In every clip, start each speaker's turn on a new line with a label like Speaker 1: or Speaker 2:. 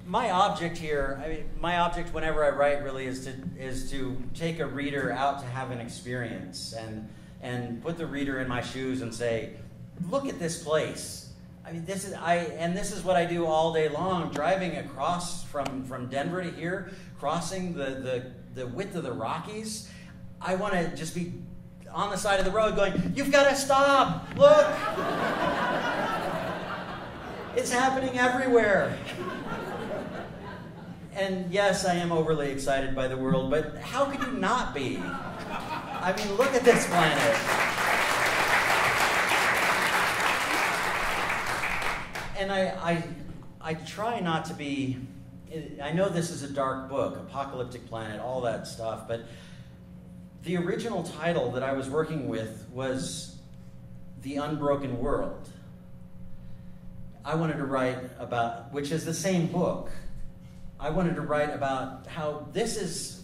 Speaker 1: My object here. I mean, my object whenever I write really is to take a reader out to have an experience and put the reader in my shoes and say, look at this place. I mean, this is what I do all day long, driving across from Denver to here, crossing the width of the Rockies. I want to just be on the side of the road going, you've got to stop, look. It's happening everywhere. And yes, I am overly excited by the world, but how could you not be? I mean, look at this planet. And I try not to be, I know this is a dark book, Apocalyptic Planet, all that stuff, but the original title that I was working with was The Unbroken World. I wanted to write about, which is the same book. I wanted to write about how this is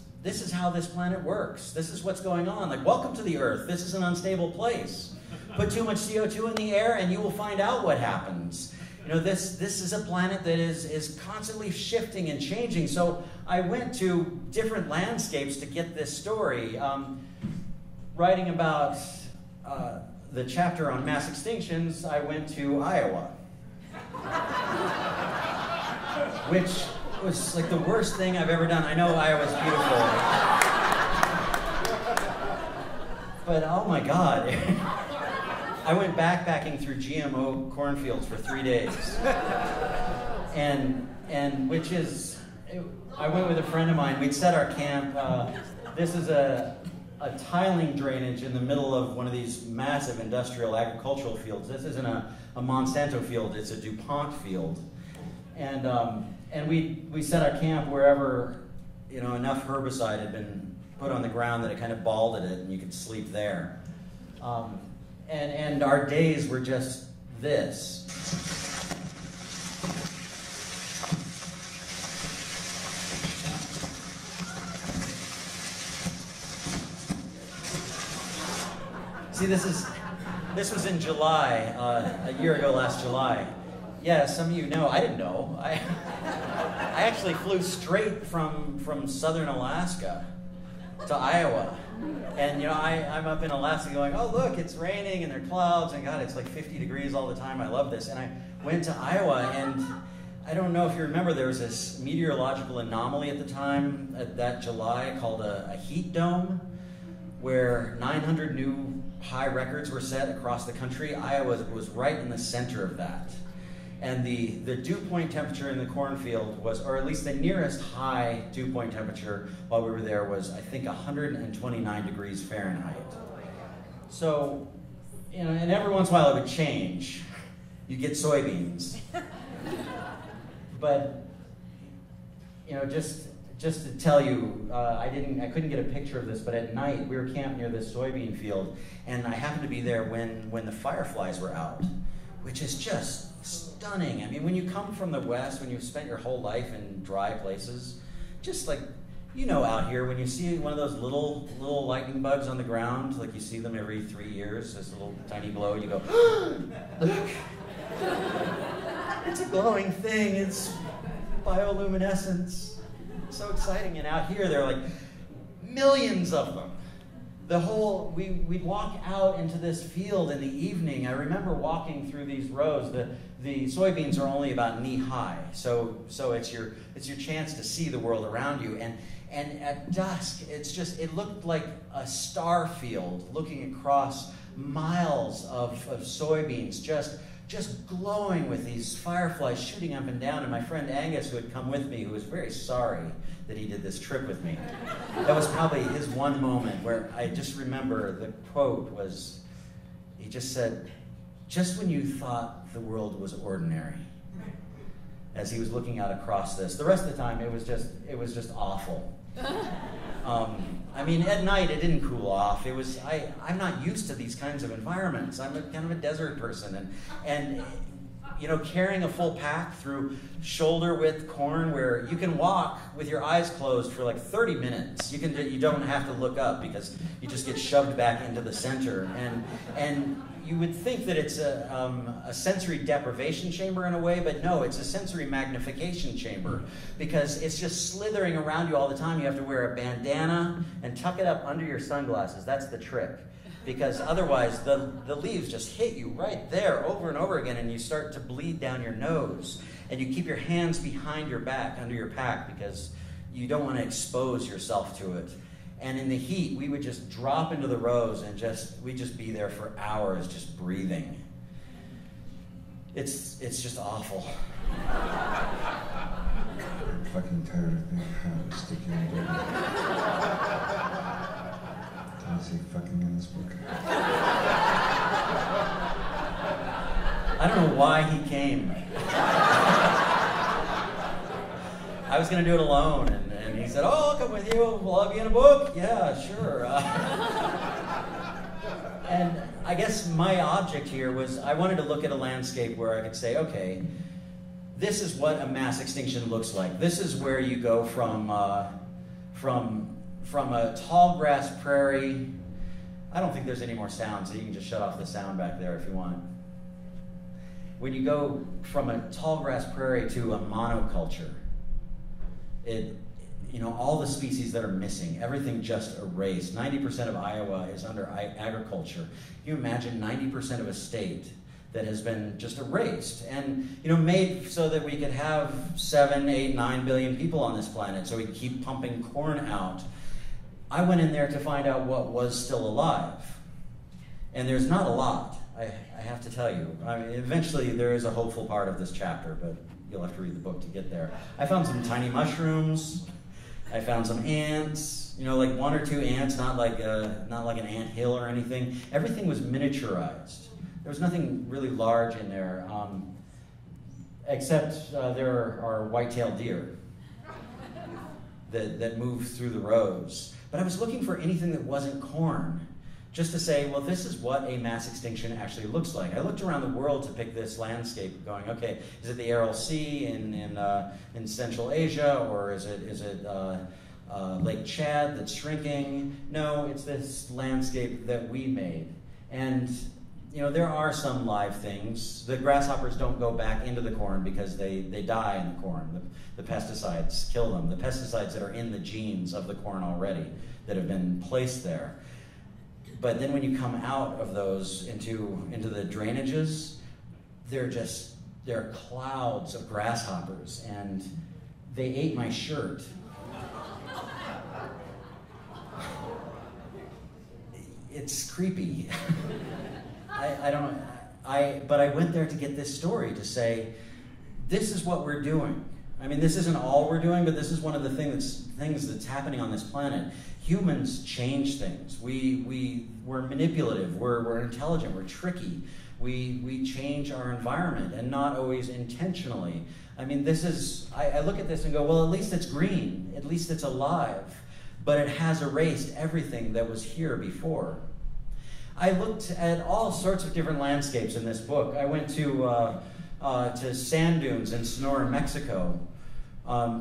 Speaker 1: how this planet works. This is what's going on. Like, welcome to the Earth. This is an unstable place. Put too much CO2 in the air and you will find out what happens. You know, this is a planet that is constantly shifting and changing. So I went to different landscapes to get this story. Writing about the chapter on mass extinctions, I went to Iowa. Which was like the worst thing I've ever done. I know Iowa's beautiful. But oh my God. I went backpacking through GMO cornfields for 3 days. And which is, I went with a friend of mine. We'd set our camp. This is a tiling drainage in the middle of one of these massive industrial agricultural fields. This isn't a Monsanto field, it's a DuPont field. And we set our camp wherever, you know, enough herbicide had been put on the ground that it kind of balded it and you could sleep there. And our days were just this. See, this was in July, a year ago last July. Yeah, some of you know. I didn't know. I actually flew straight from southern Alaska to Iowa. And, you know, I'm up in Alaska going, oh, look, it's raining and there are clouds. And, God, it's like 50 degrees all the time. I love this. And I went to Iowa, and I don't know if you remember, there was this meteorological anomaly at the time, that July, called a heat dome, where 900 new high records were set across the country. Iowa was right in the center of that. And the dew point temperature in the cornfield was, or at least the nearest high dew point temperature while we were there was, I think, 129 degrees Fahrenheit. So, you know, and every once in a while it would change. You get soybeans. But, you know, just to tell you, I couldn't get a picture of this, but at night we were camped near this soybean field, and I happened to be there when the fireflies were out, which is just stunning. I mean, when you come from the West, when you've spent your whole life in dry places, just like, you know, out here, when you see one of those little lightning bugs on the ground, like you see them every 3 years, this little tiny glow, you go, look, it's a glowing thing, it's bioluminescence. So exciting. And out here, there are like millions of them. We'd walk out into this field in the evening. I remember walking through these rows. The soybeans are only about knee high, so it's your chance to see the world around you. And at dusk, it looked like a star field looking across miles of soybeans, just glowing with these fireflies shooting up and down. And my friend Angus, who had come with me, who was very sorry that he did this trip with me, that was probably his one moment where I just remember the quote was, he just said, just when you thought the world was ordinary, as he was looking out across this. The rest of the time, it was just awful. I mean, at night it didn't cool off. I'm not used to these kinds of environments. I'm kind of a desert person, and carrying a full pack through shoulder-width corn where you can walk with your eyes closed for like 30 minutes. You don't have to look up because you just get shoved back into the center. And you would think that it's a sensory deprivation chamber in a way, but no, it's a sensory magnification chamber because it's just slithering around you all the time. You have to wear a bandana and tuck it up under your sunglasses. That's the trick. Because otherwise the leaves just hit you right there over and over again, and you start to bleed down your nose. And you keep your hands behind your back under your pack because you don't want to expose yourself to it. And in the heat, we would just drop into the rows and we'd just be there for hours just breathing. It's just awful.
Speaker 2: I'm fucking tired of being hot, sticky and dirty. Can I say fucking in this book?
Speaker 1: I don't know why he came. I was going to do it alone, and he said, "Oh, I'll come with you. Will I be in a book?" Yeah, sure. And I guess my object here was I wanted to look at a landscape where I could say, okay, this is what a mass extinction looks like. This is where you go from a tall grass prairie. I don't think there's any more sound, so you can just shut off the sound back there if you want. When you go from a tall grass prairie to a monoculture, all the species that are missing, everything just erased. 90% of Iowa is under agriculture. Can you imagine 90% of a state that has been just erased and made so that we could have 7, 8, 9 billion people on this planet, so we could keep pumping corn out. I went in there to find out what was still alive, and there's not a lot. I have to tell you. I mean, eventually there is a hopeful part of this chapter, but you'll have to read the book to get there. I found some tiny mushrooms. I found some ants, like 1 or 2 ants, not like an ant hill or anything. Everything was miniaturized. There was nothing really large in there, except there are white-tailed deer that move through the rows. But I was looking for anything that wasn't corn, just to say, well, this is what a mass extinction actually looks like. I looked around the world to pick this landscape, going, okay, is it the Aral Sea in Central Asia, or is it Lake Chad that's shrinking? No, it's this landscape that we made. And there are some live things. The grasshoppers don't go back into the corn because they die in the corn. The pesticides kill them. The pesticides that are in the genes of the corn already that have been placed there. But then when you come out of those into the drainages, there are clouds of grasshoppers, and they ate my shirt. It's creepy. But I went there to get this story, to say, this is what we're doing. I mean, this isn't all we're doing, but this is one of the things that's happening on this planet. Humans change things. We're manipulative, we're intelligent, we're tricky. We change our environment, and not always intentionally. I mean, I look at this and go, well, at least it's green, at least it's alive, but it has erased everything that was here before. I looked at all sorts of different landscapes in this book. I went to sand dunes in Sonora, Mexico,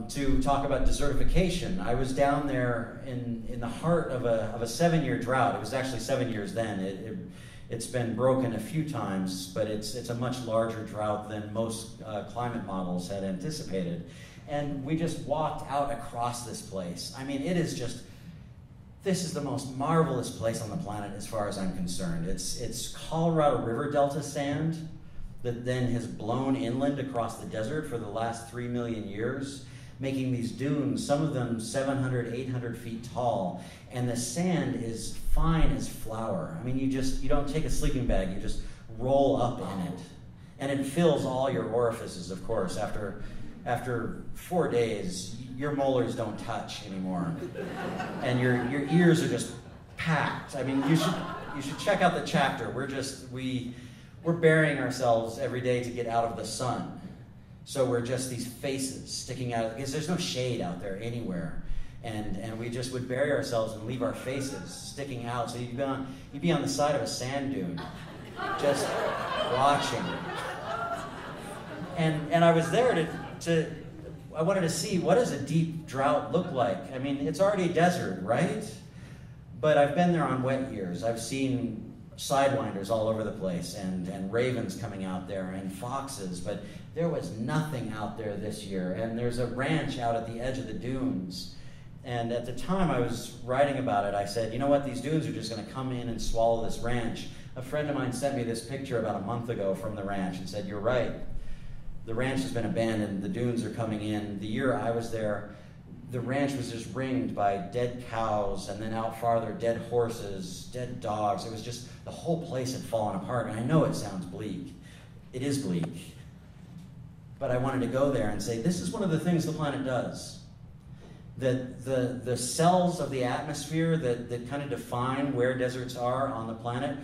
Speaker 1: to talk about desertification. I was down there in the heart of a 7-year drought. It was actually 7 years then. It's been broken a few times, but it's a much larger drought than most climate models had anticipated. And we just walked out across this place. I mean, this is the most marvelous place on the planet as far as I'm concerned. It's Colorado River Delta sand that then has blown inland across the desert for the last 3 million years, making these dunes, some of them 700, 800 feet tall, and the sand is fine as flour. I mean, you don't take a sleeping bag, you just roll up in it. And it fills all your orifices, of course. After 4 days, your molars don't touch anymore. And your ears are just packed. I mean, you should check out the chapter. We're burying ourselves every day to get out of the sun. So we're just these faces sticking out, because there's no shade out there anywhere. And we just would bury ourselves and leave our faces sticking out. So you'd be on the side of a sand dune, just watching. And I was there I wanted to see, what does a deep drought look like? I mean, it's already desert, right? But I've been there on wet years. I've seen sidewinders all over the place and ravens coming out there and foxes, but there was nothing out there this year. And there's a ranch out at the edge of the dunes. And at the time I was writing about it, I said, you know what, these dunes are just going to come in and swallow this ranch. A friend of mine sent me this picture about a month ago from the ranch and said, you're right. The ranch has been abandoned. The dunes are coming in. The year I was there, the ranch was just ringed by dead cows, and then out farther, dead horses, dead dogs. It was just, the whole place had fallen apart. And I know it sounds bleak. It is bleak. But I wanted to go there and say, this is one of the things the planet does. That the cells of the atmosphere that kind of define where deserts are on the planet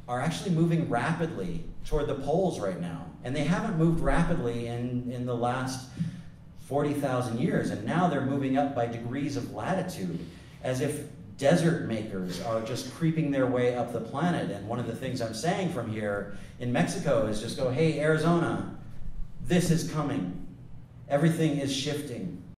Speaker 1: are actually moving rapidly toward the poles right now. And they haven't moved rapidly in the last 40,000 years. And now they're moving up by degrees of latitude, as if desert makers are just creeping their way up the planet. And one of the things I'm saying from here in Mexico is just go, hey, Arizona, this is coming. Everything is shifting.